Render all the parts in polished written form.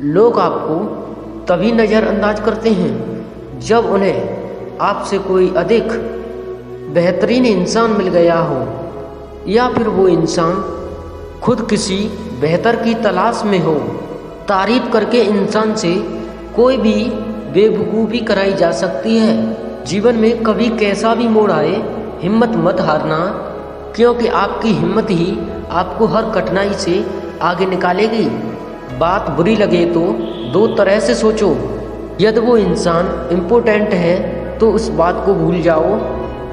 लोग आपको तभी नज़रअंदाज करते हैं जब उन्हें आपसे कोई अधिक बेहतरीन इंसान मिल गया हो, या फिर वो इंसान खुद किसी बेहतर की तलाश में हो। तारीफ करके इंसान से कोई भी बेवकूफ़ी कराई जा सकती है। जीवन में कभी कैसा भी मोड़ आए, हिम्मत मत हारना, क्योंकि आपकी हिम्मत ही आपको हर कठिनाई से आगे निकालेगी। बात बुरी लगे तो दो तरह से सोचो। यदि वो इंसान इम्पोर्टेंट है तो उस बात को भूल जाओ,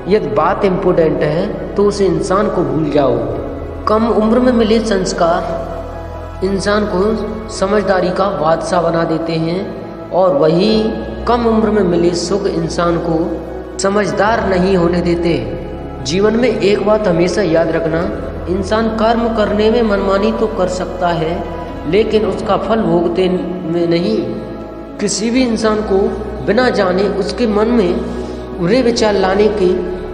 यदि बात इम्पोर्टेंट है तो उस इंसान को भूल जाओ। कम उम्र में मिले संस्कार इंसान को समझदारी का बादशाह बना देते हैं, और वही कम उम्र में मिले सुख इंसान को समझदार नहीं होने देते। जीवन में एक बात हमेशा याद रखना, इंसान कर्म करने में मनमानी तो कर सकता है, लेकिन उसका फल भोगते में नहीं। किसी भी इंसान को बिना जाने उसके मन में बुरे विचार लाने के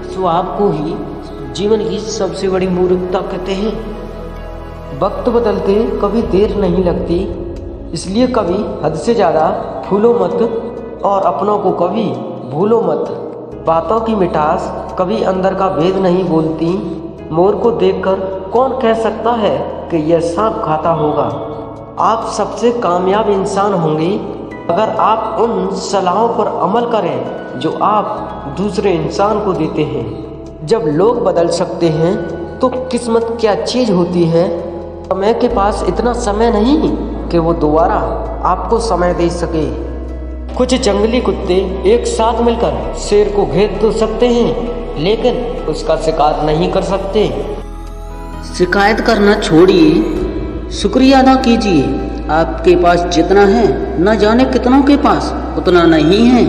स्वभाव को ही जीवन की सबसे बड़ी मूर्खता कहते हैं। वक्त बदलते कभी देर नहीं लगती, इसलिए कभी हद से ज़्यादा फूलो मत और अपनों को कभी भूलो मत। बातों की मिठास कभी अंदर का भेद नहीं बोलती। मोर को देखकर कौन कह सकता है कि यह सांप खाता होगा। आप सबसे कामयाब इंसान होंगे अगर आप उन सलाहों पर अमल करें जो आप दूसरे इंसान को देते हैं। जब लोग बदल सकते हैं तो किस्मत क्या चीज़ होती है। समय के पास इतना समय नहीं कि वो दोबारा आपको समय दे सके। कुछ जंगली कुत्ते एक साथ मिलकर शेर को घेर तो सकते हैं, लेकिन उसका शिकार नहीं कर सकते। शिकायत करना छोड़िए, शुक्रिया अदा कीजिए। आपके पास जितना है न जाने कितनों के पास उतना नहीं है।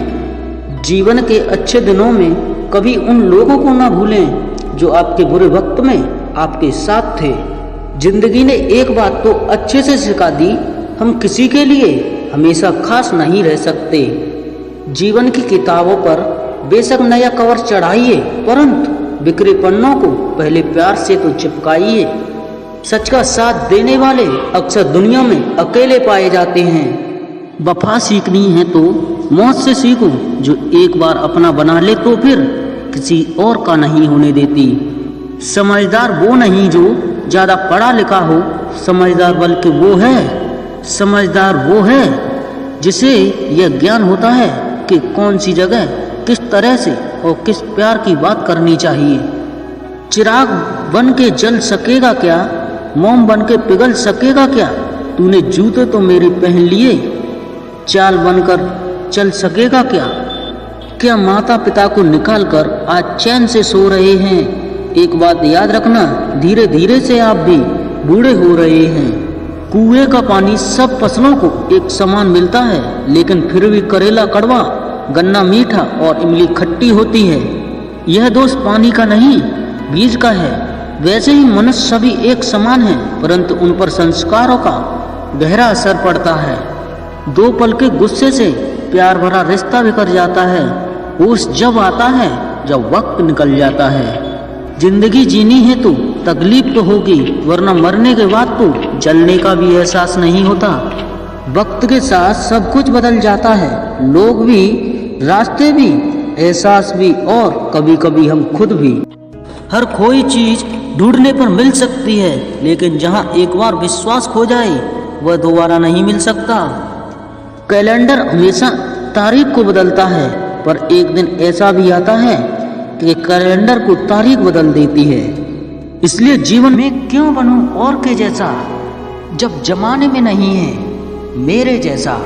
जीवन के अच्छे दिनों में कभी उन लोगों को ना भूलें जो आपके बुरे वक्त में आपके साथ थे। जिंदगी ने एक बात तो अच्छे से सिखा दी, हम किसी के लिए हमेशा खास नहीं रह सकते। जीवन की किताबों पर बेशक नया कवर चढ़ाइए, परंतु बिखरे पन्नों को पहले प्यार से तो चिपकाइए। सच का साथ देने वाले अक्सर दुनिया में अकेले पाए जाते हैं। वफा सीखनी है तो मौत से सीखो, जो एक बार अपना बना ले तो फिर किसी और का नहीं होने देती। समझदार वो नहीं जो ज़्यादा पढ़ा लिखा हो, समझदार बल्कि वो है जिसे यह ज्ञान होता है कि कौन सी जगह किस तरह से और किस प्यार की बात करनी चाहिए। चिराग बन के जल सकेगा क्या, मोम बन के पिघल सकेगा क्या। तूने जूते तो मेरे पहन लिए, चाल बनकर चल सकेगा क्या। क्या माता पिता को निकाल कर आज चैन से सो रहे हैं। एक बात याद रखना, धीरे धीरे से आप भी बूढ़े हो रहे हैं। कुएं का पानी सब फसलों को एक समान मिलता है, लेकिन फिर भी करेला कड़वा, गन्ना मीठा और इमली खट्टी होती है। यह दोष पानी का नहीं, बीज का है। वैसे ही मनुष्य सभी एक समान हैं, परंतु उन पर संस्कारों का गहरा असर पड़ता है। दो पल के गुस्से से प्यार भरा रिश्ता बिखर जाता है। होश जब आता है जब वक्त निकल जाता है। जिंदगी जीनी है तो तकलीफ तो होगी, वरना मरने के बाद तो जलने का भी एहसास नहीं होता। वक्त के साथ सब कुछ बदल जाता है, लोग भी, रास्ते भी, एहसास भी, और कभी कभी हम खुद भी। हर खोई चीज ढूंढने पर मिल सकती है, लेकिन जहां एक बार विश्वास खो जाए वह दोबारा नहीं मिल सकता। कैलेंडर हमेशा तारीख को बदलता है, पर एक दिन ऐसा भी आता है कि कैलेंडर को तारीख बदल देती है। इसलिए जीवन में क्यों बनूं और के जैसा, जब जमाने में नहीं है मेरे जैसा।